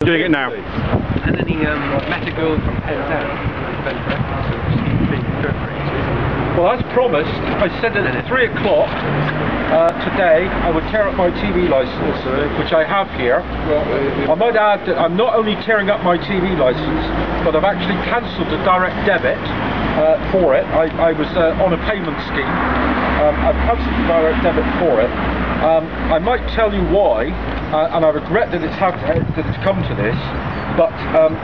doing it now. And then he met a girl from Penzance. Well, as promised, I said that at 3 o'clock today I would tear up my TV licence, which I have here. I might add that I'm not only tearing up my TV licence, but I've actually cancelled the direct debit for it. I was on a payment scheme. I've cancelled the direct debit for it. I might tell you why, and I regret that it's come to this, but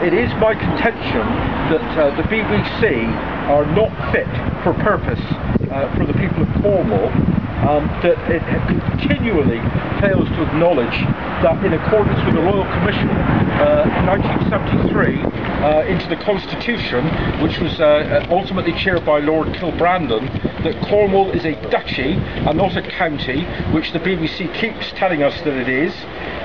it is my contention that the BBC are not fit for purpose for the people of Cornwall, that it continually fails to acknowledge that in accordance with the Royal Commission in 1973 into the Constitution, which was ultimately chaired by Lord Kilbrandon, that Cornwall is a duchy and not a county, which the BBC keeps telling us that it is,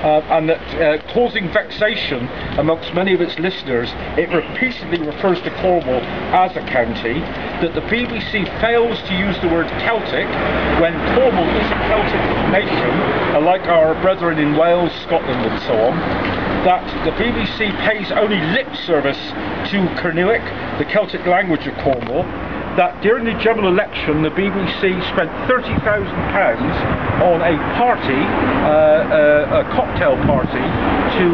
and that causing vexation amongst many of its listeners, it repeatedly refers to Cornwall as a county, that the BBC fails to use the word Celtic when Cornwall is a Celtic nation, like our brethren in Wales, Scotland and so on, that the BBC pays only lip service to Cernuic, the Celtic language of Cornwall, that during the general election the BBC spent £30,000 on a party, a cocktail party, to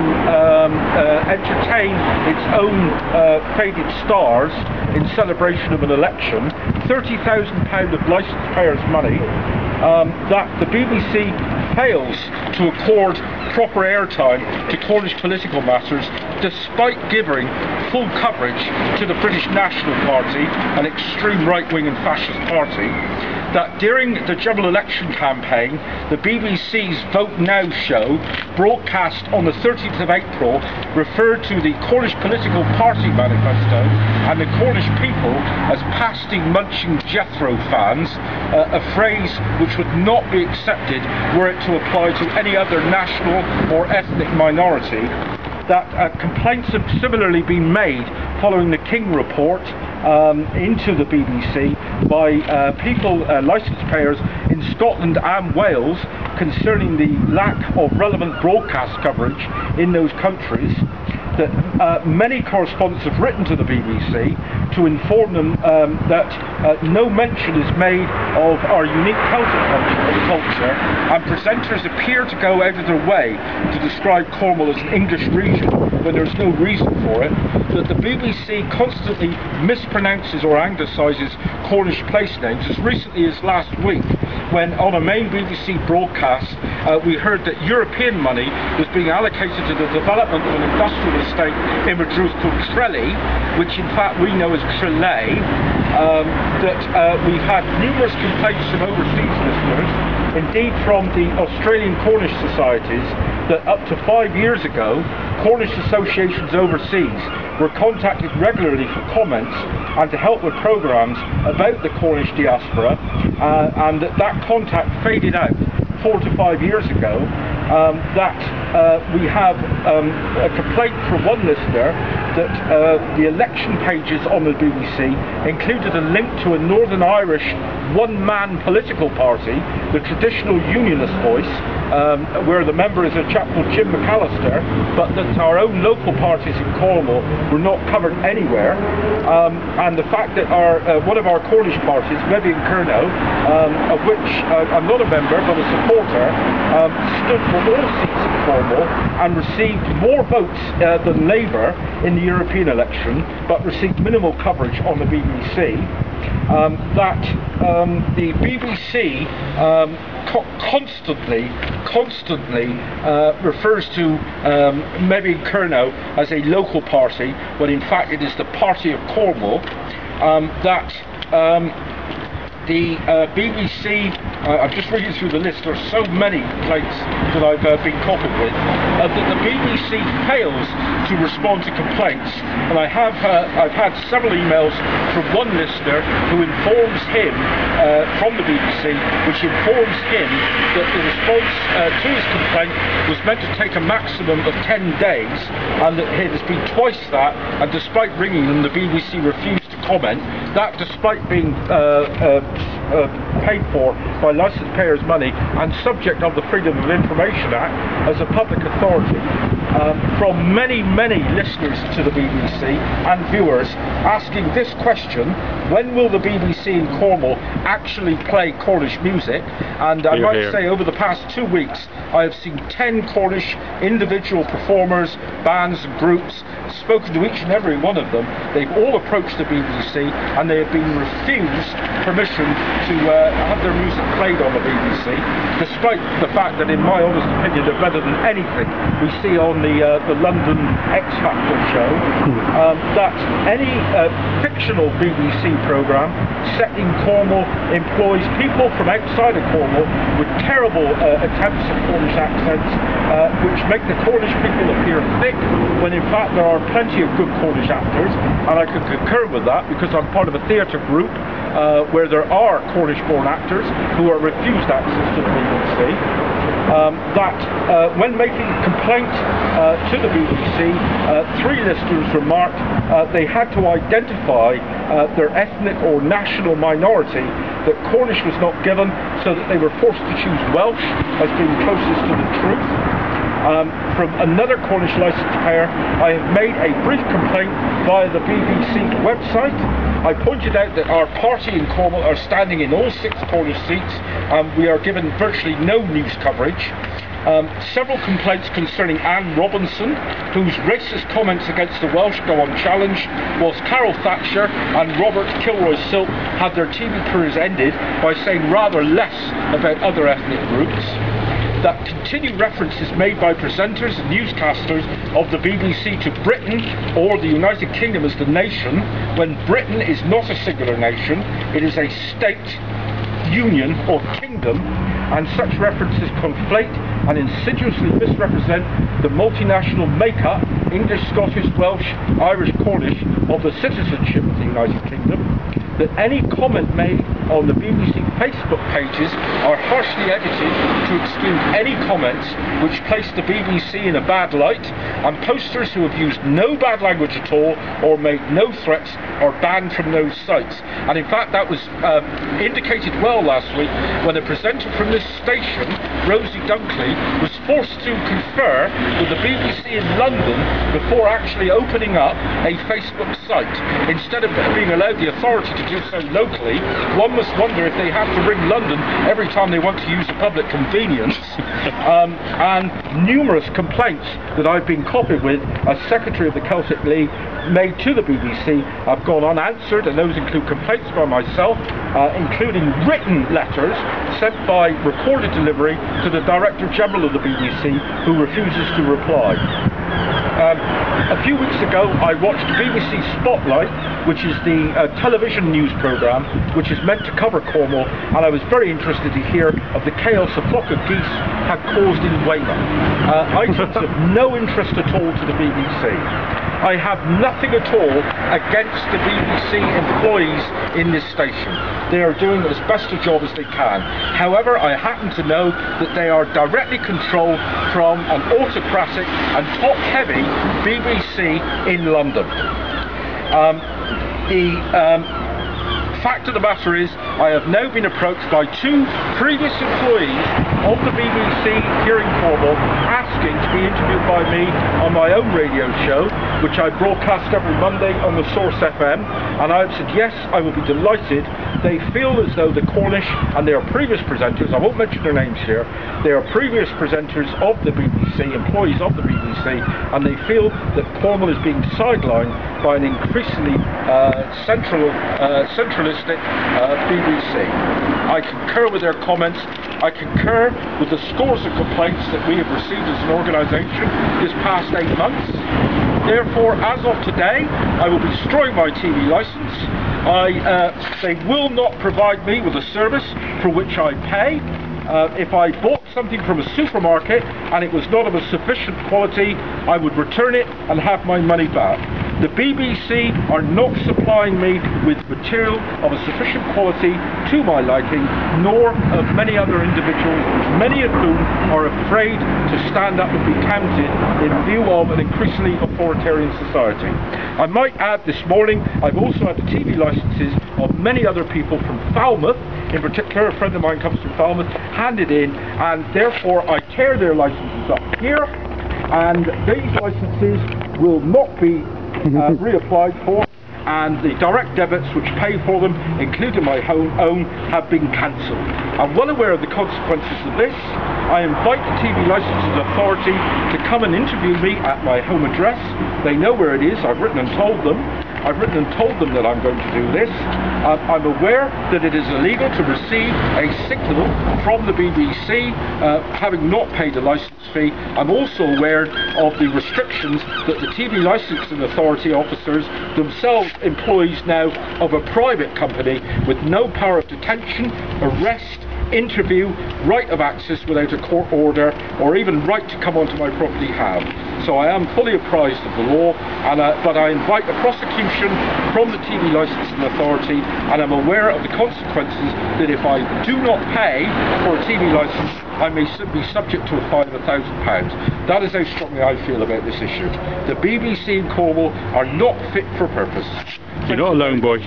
entertain its own faded stars in celebration of an election. £30,000 of licence payers' money, that the BBC fails to accord proper airtime to Cornish political matters, despite giving full coverage to the British National Party, an extreme right-wing and fascist party, that during the general election campaign, the BBC's Vote Now show, broadcast on the 13th of April, referred to the Cornish political party manifesto and the Cornish people as pasty-munching Jethro fans, a phrase which would not be accepted were it to apply to any other national or ethnic minority. That complaints have similarly been made following the King report into the BBC by people, licence payers in Scotland and Wales, concerning the lack of relevant broadcast coverage in those countries. That many correspondents have written to the BBC to inform them that no mention is made of our unique Celtic culture, and presenters appear to go out of their way to describe Cornwall as an English region when there's no reason for it, that the BBC constantly mispronounces or anglicises Cornish place names, as recently as last week, when on a main BBC broadcast we heard that European money was being allocated to the development of an industrial estate in Madrid called Trelly, which in fact we know as Trelay, that we've had numerous complaints from overseas listeners, indeed from the Australian Cornish societies, that up to 5 years ago Cornish associations overseas were contacted regularly for comments and to help with programmes about the Cornish diaspora, and that contact faded out 4 to 5 years ago. We have a complaint from one listener that the election pages on the BBC included a link to a Northern Irish one-man political party, the traditional Unionist Voice, where the member is a chap called Jim McAllister, but that our own local parties in Cornwall were not covered anywhere, and the fact that one of our Cornish parties, Maybe in Curnow, of which I'm not a member but a supporter, stood for all seats in Cornwall and received more votes than Labour in the European election, but received minimal coverage on the BBC. That the BBC constantly refers to Maybe in Curnow as a local party, when in fact it is the Party of Cornwall. The BBC, I'm just reading through the list, there are so many complaints that I've been copied with, that the BBC fails to respond to complaints, and I've had several emails from one listener who informs him, from the BBC, which informs him that the response to his complaint was meant to take a maximum of 10 days, and that it has been twice that, and despite ringing them, the BBC refused to comment. That despite being paid for by licence payers' money and subject of the Freedom of Information Act as a public authority. from many listeners to the BBC and viewers asking this question: when will the BBC in Cornwall actually play Cornish music? And I might say over the past 2 weeks I have seen 10 Cornish individual performers, bands and groups, spoken to each and every one of them. They've all approached the BBC and they have been refused permission to have their music played on the BBC, despite the fact that in my honest opinion they're better than anything we see on the London X Factor show. That any fictional BBC programme set in Cornwall employs people from outside of Cornwall with terrible attempts at Cornish accents, which make the Cornish people appear thick, when in fact there are plenty of good Cornish actors, and I can concur with that because I'm part of a theatre group where there are Cornish-born actors who are refused access to the BBC. When making a complaint to the BBC, 3 listeners remarked they had to identify their ethnic or national minority, that Cornish was not given, so that they were forced to choose Welsh as being closest to the truth. From another Cornish licence payer, I have made a brief complaint via the BBC website. I pointed out that our party in Cornwall are standing in all 6 Cornish seats, and we are given virtually no news coverage. Several complaints concerning Anne Robinson, whose racist comments against the Welsh go unchallenged, whilst Carol Thatcher and Robert Kilroy-Silk had their TV careers ended by saying rather less about other ethnic groups. That continued references made by presenters and newscasters of the BBC to Britain or the United Kingdom as the nation, when Britain is not a singular nation, it is a state, union or kingdom, and such references conflate and insidiously misrepresent the multinational makeup, English, Scottish, Welsh, Irish, Cornish, of the citizenship of the United Kingdom. That any comment made on the BBC Facebook pages are harshly edited to exclude any comments which place the BBC in a bad light, and posters who have used no bad language at all or made no threats are banned from those sites. And in fact that was indicated well last week when a presenter from this station, Rosie Dunkley, was forced to confer with the BBC in London before actually opening up a Facebook site. Instead of being allowed the authority to do so locally, one must wonder if they have to ring London every time they want to use a public convenience. And numerous complaints that I've been copied with as Secretary of the Celtic League made to the BBC have gone unanswered, and those include complaints by myself, including written letters sent by recorded delivery to the Director General of the BBC, who refuses to reply. A few weeks ago I watched BBC Spotlight, which is the television news programme which is meant to cover Cornwall, and I was very interested to hear of the chaos a flock of geese had caused in Weymouth. Items of no interest at all to the BBC. I have nothing at all against the BBC employees in this station. They are doing as best a job as they can. However, I happen to know that they are directly controlled from an autocratic and top-heavy BBC in London. The fact of the matter is, I have now been approached by 2 previous employees of the BBC here in Cornwall asking to be interviewed by me on my own radio show, which I broadcast every Monday on the Source FM, and I have said yes, I will be delighted. They feel as though the Cornish, and they are previous presenters, I won't mention their names here, they are previous presenters of the BBC, employees of the BBC, and they feel that Cornwall is being sidelined by an increasingly centralistic BBC. I concur with their comments. I concur with the scores of complaints that we have received as an organisation this past 8 months. Therefore, as of today, I will be destroying my TV licence. They will not provide me with a service for which I pay. If I bought something from a supermarket and it was not of a sufficient quality, I would return it and have my money back. The BBC are not supplying me with material of a sufficient quality to my liking, nor of many other individuals, many of whom are afraid to stand up and be counted in view of an increasingly authoritarian society. I might add this morning, I've also had the TV licences of many other people from Falmouth, in particular a friend of mine comes from Falmouth, handed in, and therefore I tear their licences up here, and these licences will not be reapplied for, and the direct debits which pay for them, including my own, have been cancelled. I'm well aware of the consequences of this. I invite the TV Licensing Authority to come and interview me at my home address. They know where it is. I've written and told them. That I'm going to do this. I'm aware that it is illegal to receive a signal from the BBC having not paid a licence fee. I'm also aware of the restrictions that the TV Licensing Authority officers, themselves employees now of a private company with no power of detention, arrest, interview, right of access without a court order, or even right to come onto my property have. So I am fully apprised of the law, and but I invite a prosecution from the TV Licensing Authority, and I'm aware of the consequences that if I do not pay for a TV licence, I may be subject to a fine of £1,000. That is how strongly I feel about this issue. The BBC in Cornwall are not fit for purpose. You're not alone, boy.